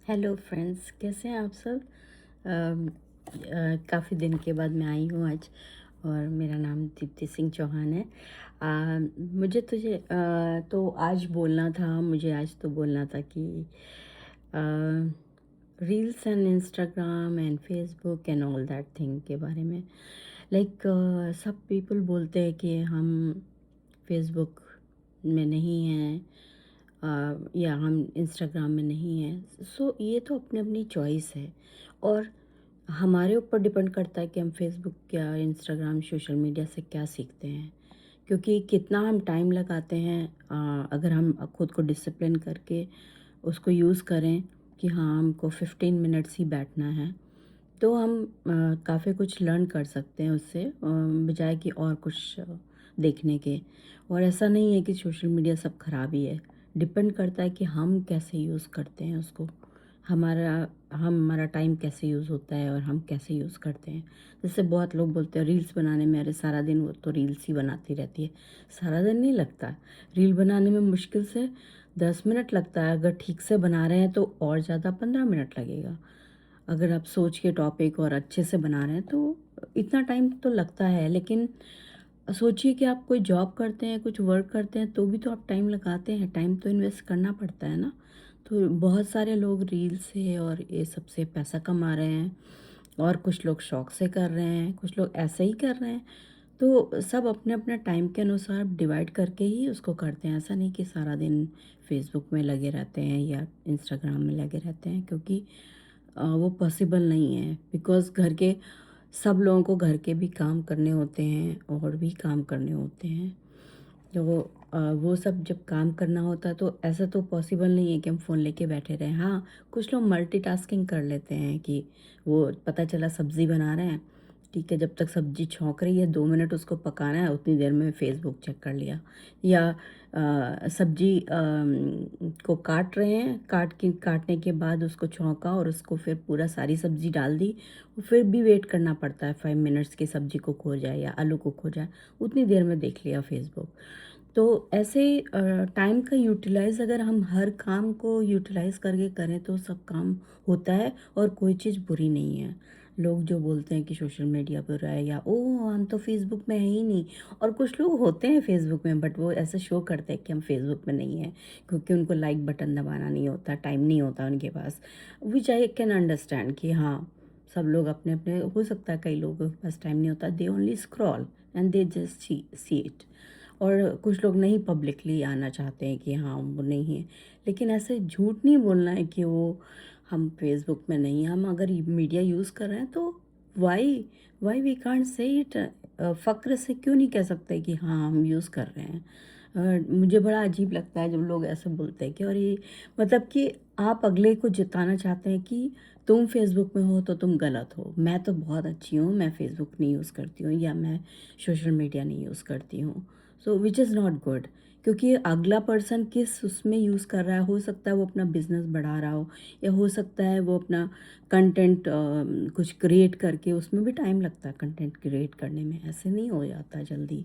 Hello friends, कैसे हैं आप सब। काफ़ी दिन के बाद मैं आई हूँ आज। और मेरा नाम दीप्ति सिंह चौहान है। तो आज बोलना था, मुझे आज तो बोलना था कि reels and Instagram and Facebook and all that thing के बारे में। लाइक सब पीपल बोलते हैं कि हम फेसबुक में नहीं हैं, या हम इंस्टाग्राम में नहीं हैं। सो ये तो अपनी अपनी चॉइस है, और हमारे ऊपर डिपेंड करता है कि हम फेसबुक या इंस्टाग्राम सोशल मीडिया से क्या सीखते हैं। क्योंकि कितना हम टाइम लगाते हैं, अगर हम खुद को डिसिप्लिन करके उसको यूज़ करें कि हाँ, हमको 15 मिनट्स ही बैठना है, तो हम काफ़ी कुछ लर्न कर सकते हैं उससे, बजाय कि और कुछ देखने के। और ऐसा नहीं है कि सोशल मीडिया सब खराब ही है। डिपेंड करता है कि हम कैसे यूज़ करते हैं उसको। हमारा हमारा टाइम कैसे यूज़ होता है और हम कैसे यूज़ करते हैं। जैसे बहुत लोग बोलते हैं रील्स बनाने में, अरे सारा दिन वो तो रील्स ही बनाती रहती है। सारा दिन नहीं लगता। रील बनाने में मुश्किल से 10 मिनट लगता है। अगर ठीक से बना रहे हैं तो और ज़्यादा 15 मिनट लगेगा। अगर आप सोच के टॉपिक और अच्छे से बना रहे हैं तो इतना टाइम तो लगता है। लेकिन सोचिए कि आप कोई जॉब करते हैं, कुछ वर्क करते हैं, तो भी तो आप टाइम लगाते हैं। टाइम तो इन्वेस्ट करना पड़ता है ना। तो बहुत सारे लोग रील से और ये सब से पैसा कमा रहे हैं, और कुछ लोग शौक से कर रहे हैं, कुछ लोग ऐसे ही कर रहे हैं। तो सब अपने अपने टाइम के अनुसार डिवाइड करके ही उसको करते हैं। ऐसा नहीं कि सारा दिन फेसबुक में लगे रहते हैं या इंस्टाग्राम में लगे रहते हैं, क्योंकि वो पॉसिबल नहीं है। बिकॉज़ घर के सब लोगों को घर के भी काम करने होते हैं और भी काम करने होते हैं। तो वो सब जब काम करना होता है तो ऐसा तो पॉसिबल नहीं है कि हम फ़ोन लेके बैठे रहें। हाँ, कुछ लोग मल्टीटास्किंग कर लेते हैं कि वो पता चला सब्ज़ी बना रहे हैं, ठीक है, जब तक सब्ज़ी छौंक रही है 2 मिनट उसको पकाना है, उतनी देर में फ़ेसबुक चेक कर लिया। या सब्ज़ी को काट रहे हैं, काटने के बाद उसको छौंका और उसको फिर पूरा सारी सब्ज़ी डाल दी। फिर भी वेट करना पड़ता है 5 मिनट्स की सब्ज़ी को खो जाए या आलू को खो जाए, उतनी देर में देख लिया फ़ेसबुक। तो ऐसे टाइम का यूटिलाइज़ अगर हम हर काम को यूटिलाइज़ करके करें तो सब काम होता है, और कोई चीज़ बुरी नहीं है। लोग जो बोलते हैं कि सोशल मीडिया बुरा है, या ओह हम तो फेसबुक में है ही नहीं। और कुछ लोग होते हैं फेसबुक में, बट वो ऐसे शो करते हैं कि हम फेसबुक में नहीं हैं, क्योंकि उनको लाइक बटन दबाना नहीं होता, टाइम नहीं होता उनके पास। विच आई कैन अंडरस्टैंड कि हाँ, सब लोग अपने अपने, हो सकता है कई लोगों के पास टाइम नहीं होता, they only scroll and they just see it. और कुछ लोग नहीं पब्लिकली आना चाहते हैं कि हाँ वो नहीं है। लेकिन ऐसे झूठ नहीं बोलना है कि वो हम फेसबुक में नहीं हैं। हम अगर मीडिया यूज़ कर रहे हैं तो why why we can't say it. फ़क्र से क्यों नहीं कह सकते कि हाँ हम यूज़ कर रहे हैं। मुझे बड़ा अजीब लगता है जब लोग ऐसे बोलते हैं कि, और ये मतलब कि आप अगले को जिताना चाहते हैं कि तुम फेसबुक में हो तो तुम गलत हो, मैं तो बहुत अच्छी हूँ, मैं फेसबुक नहीं यूज़ करती हूँ, या मैं सोशल मीडिया नहीं यूज़ करती हूँ। सो विच इज़ नॉट गुड। क्योंकि अगला पर्सन किस उसमें यूज़ कर रहा है, हो सकता है वो अपना बिजनेस बढ़ा रहा हो, या हो सकता है वो अपना कंटेंट कुछ क्रिएट करके, उसमें भी टाइम लगता है कंटेंट क्रिएट करने में, ऐसे नहीं हो जाता जल्दी।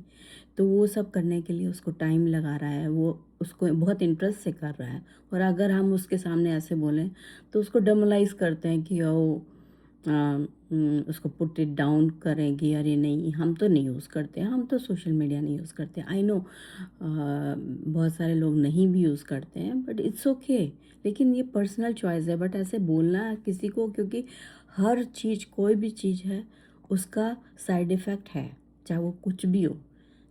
तो वो सब करने के लिए उसको टाइम लगा रहा है, वो उसको बहुत इंटरेस्ट से कर रहा है। और अगर हम उसके सामने ऐसे बोलें तो उसको डेमोलाइज करते हैं कि उसको पुट इट डाउन करेंगी, अरे नहीं हम तो नहीं यूज़ करते, हम तो सोशल मीडिया नहीं यूज़ करते। आई नो बहुत सारे लोग नहीं भी यूज़ करते हैं, बट इट्स ओके। लेकिन ये पर्सनल चॉइस है। बट ऐसे बोलना किसी को, क्योंकि हर चीज़, कोई भी चीज़ है उसका साइड इफ़ेक्ट है, चाहे वो कुछ भी हो।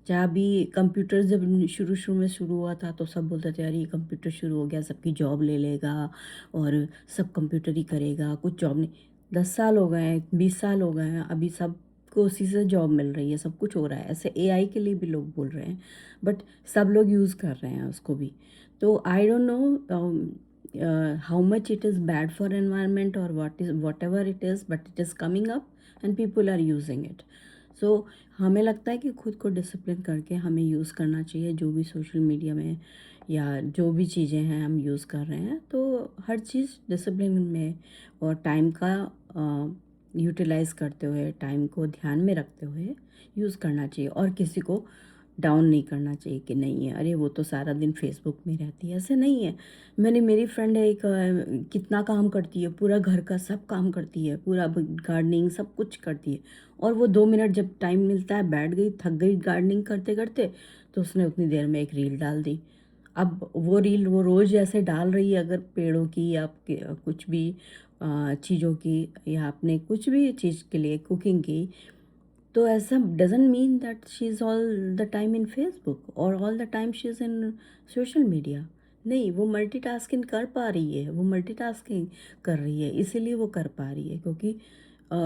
चाहे अभी कंप्यूटर जब शुरू शुरू में शुरू हुआ था तो सब बोलते थे, अरे ये कंप्यूटर शुरू हो गया, सबकी जॉब ले लेगा और सब कंप्यूटर ही करेगा, कुछ जॉब नहीं। 10 साल हो गए हैं, 20 साल हो गए हैं, अभी सबको उसी से जॉब मिल रही है, सब कुछ हो रहा है। ऐसे एआई के लिए भी लोग बोल रहे हैं, बट सब लोग यूज़ कर रहे हैं उसको भी। तो I don't know how much it is bad for environment, और whatever it is, but it is coming up and people are using it. So हमें लगता है कि खुद को डिसिप्लिन करके हमें यूज़ करना चाहिए, जो भी सोशल मीडिया में या जो भी चीज़ें हैं हम यूज़ कर रहे हैं, तो हर चीज़ डिसिप्लिन में और टाइम का यूटिलाइज़ करते हुए, टाइम को ध्यान में रखते हुए यूज़ करना चाहिए। और किसी को डाउन नहीं करना चाहिए कि नहीं है, अरे वो तो सारा दिन फेसबुक में रहती है, ऐसे नहीं है। मैंने मेरी फ्रेंड है एक, कितना काम करती है, पूरा घर का सब काम करती है, पूरा गार्डनिंग सब कुछ करती है, और वो 2 मिनट जब टाइम मिलता है बैठ गई, थक गई गार्डनिंग करते करते, तो उसने उतनी देर में एक रील डाल दी। अब वो रील वो रोज़ ऐसे डाल रही है, अगर पेड़ों की या कुछ भी चीज़ों की, या अपने कुछ भी चीज़ के लिए कुकिंग की, तो ऐसा doesn't mean that she is all the time in Facebook और all the time she is in social media. नहीं, वो मल्टीटास्किंग कर पा रही है, वो मल्टीटास्किंग कर रही है, इसीलिए वो कर पा रही है क्योंकि अ,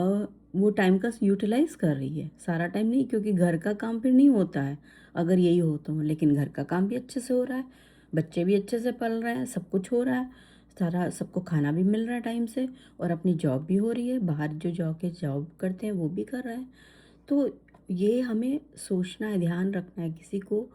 वो टाइम का यूटिलाइज़ कर रही है, सारा टाइम नहीं, क्योंकि घर का काम फिर नहीं होता है अगर यही हो तो। लेकिन घर का काम भी अच्छे से हो रहा है, बच्चे भी अच्छे से पल रहे हैं, सब कुछ हो रहा है, सारा सबको खाना भी मिल रहा है टाइम से, और अपनी जॉब भी हो रही है, बाहर जो जॉब करते हैं वो भी कर रहे हैं। तो ये हमें सोचना है, ध्यान रखना है, किसी को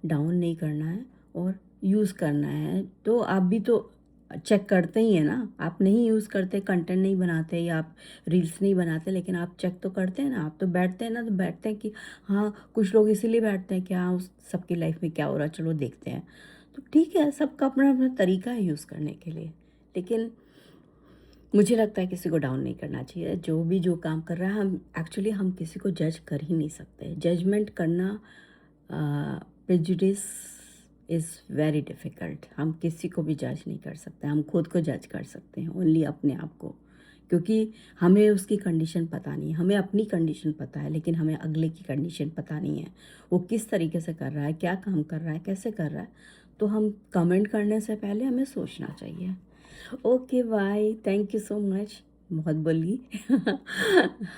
डाउन नहीं करना है और यूज़ करना है। तो आप भी तो चेक करते ही हैं ना, आप नहीं यूज़ करते, कंटेंट नहीं बनाते या आप रील्स नहीं बनाते, लेकिन आप चेक तो करते हैं ना, आप तो बैठते हैं ना, तो बैठते हैं कि हाँ, कुछ लोग इसीलिए बैठते हैं कि हाँ, उस सबकी लाइफ में क्या हो रहा है, चलो देखते हैं। तो ठीक है, सबका अपना अपना तरीका है यूज़ करने के लिए, लेकिन मुझे लगता है किसी को डाउन नहीं करना चाहिए। जो भी जो काम कर रहा है, हम किसी को जज कर ही नहीं सकते। जजमेंट करना, प्रेजुडिस इज़ वेरी डिफ़िकल्ट। हम किसी को भी जज नहीं कर सकते, हम खुद को जज कर सकते हैं, ओनली अपने आप को, क्योंकि हमें उसकी कंडीशन पता नहीं है। हमें अपनी कंडीशन पता है, लेकिन हमें अगले की कंडीशन पता नहीं है, वो किस तरीके से कर रहा है, क्या काम कर रहा है, कैसे कर रहा है। तो हम कमेंट करने से पहले हमें सोचना चाहिए। Okay bye, thank you so much. बहुत बोली।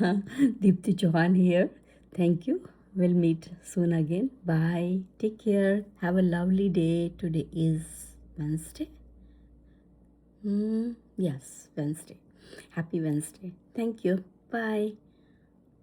Deepti Chauhan here, thank you, we'll meet soon again, bye, take care, have a lovely day. Today is Wednesday. Yes, Wednesday. Happy Wednesday. Thank you, bye.